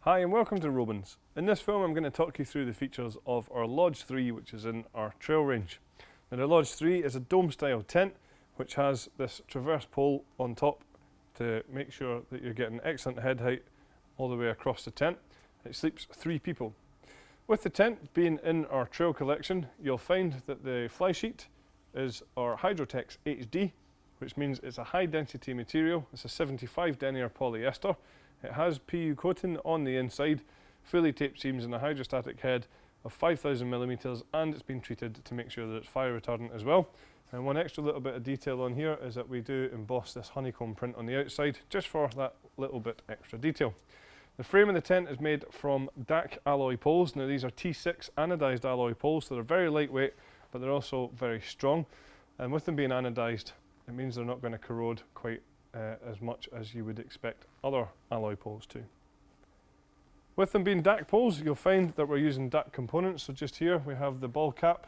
Hi and welcome to Robens. In this film I'm going to talk you through the features of our Lodge 3, which is in our trail range. Now the Lodge 3 is a dome style tent which has this traverse pole on top to make sure that you're getting excellent head height all the way across the tent. It sleeps 3 people. With the tent being in our trail collection, you'll find that the fly sheet is our Hydrotex HD, which means it's a high density material. It's a 75 denier polyester. It has PU coating on the inside, fully taped seams and a hydrostatic head of 5,000 millimeters, and it's been treated to make sure that it's fire retardant as well. And one extra little bit of detail on here is that we do emboss this honeycomb print on the outside just for that little bit extra detail. The frame of the tent is made from DAC alloy poles. Now these are T6 anodized alloy poles, so they're very lightweight, but they're also very strong. And with them being anodized, it means they're not going to corrode quite as much as you would expect other alloy poles to. With them being DAC poles, you'll find that we're using DAC components. So just here we have the ball cap,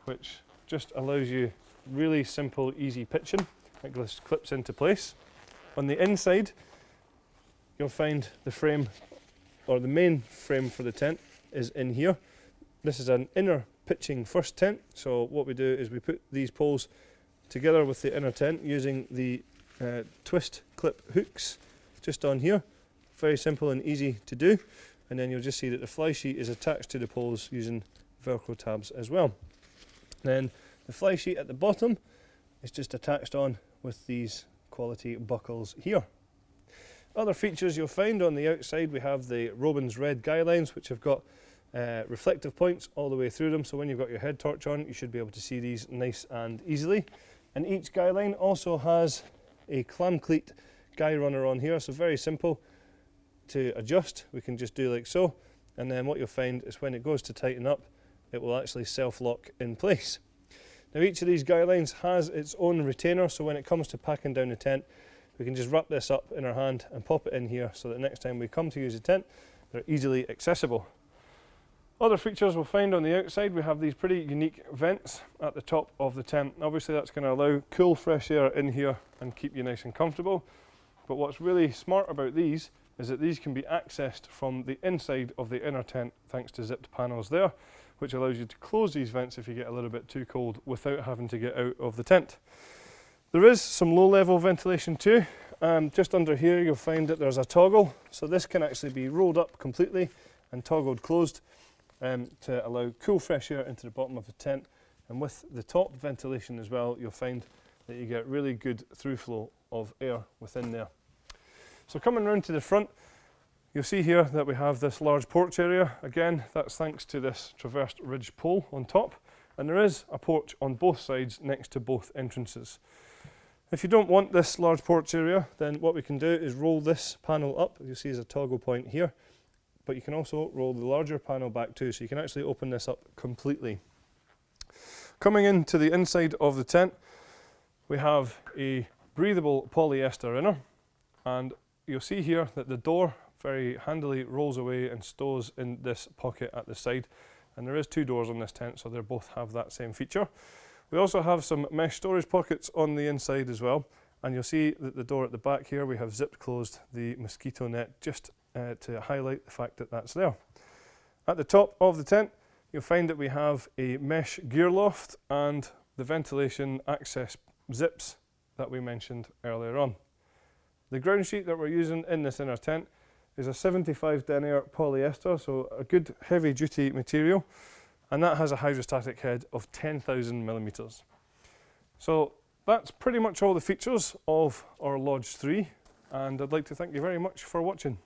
which just allows you really simple, easy pitching. It just clips into place. On the inside, you'll find the frame, or the main frame for the tent is in here. This is an inner pitching first tent. So what we do is we put these poles together with the inner tent using the twist clip hooks just on here. Very simple and easy to do. And then you'll just see that the fly sheet is attached to the poles using Velcro tabs as well. Then the fly sheet at the bottom is just attached on with these quality buckles here. Other features you'll find on the outside, we have the Robens red guy lines, which have got reflective points all the way through them, so when you've got your head torch on you should be able to see these nice and easily. And each guy line also has a clam cleat guy runner on here, so very simple to adjust. We can just do like so, and then what you'll find is when it goes to tighten up, it will actually self-lock in place. Now each of these guy lines has its own retainer, so when it comes to packing down the tent, we can just wrap this up in our hand and pop it in here so that next time we come to use the tent, they're easily accessible. Other features we'll find on the outside, we have these pretty unique vents at the top of the tent. Obviously that's going to allow cool fresh air in here and keep you nice and comfortable. But what's really smart about these is that these can be accessed from the inside of the inner tent thanks to zipped panels there, which allows you to close these vents if you get a little bit too cold without having to get out of the tent. There is some low level ventilation too. Just under here you'll find that there's a toggle, so this can actually be rolled up completely and toggled closed to allow cool fresh air into the bottom of the tent. And with the top ventilation as well, you'll find that you get really good through flow of air within there. So coming round to the front, you'll see here that we have this large porch area. Again, that's thanks to this traversed ridge pole on top, and there is a porch on both sides next to both entrances. If you don't want this large porch area, then what we can do is roll this panel up. You'll see there's a toggle point here, but you can also roll the larger panel back too, so you can actually open this up completely. Coming into the inside of the tent, we have a breathable polyester inner, and you'll see here that the door very handily rolls away and stows in this pocket at the side, and there is 2 doors on this tent, so they both have that same feature. We also have some mesh storage pockets on the inside as well, and you'll see that the door at the back here we have zipped closed the mosquito net just to highlight the fact that that's there. At the top of the tent you'll find that we have a mesh gear loft and the ventilation access zips that we mentioned earlier on. The ground sheet that we're using in this inner tent is a 75 denier polyester, so a good heavy duty material, and that has a hydrostatic head of 10,000 millimeters. So that's pretty much all the features of our Lodge 3, and I'd like to thank you very much for watching.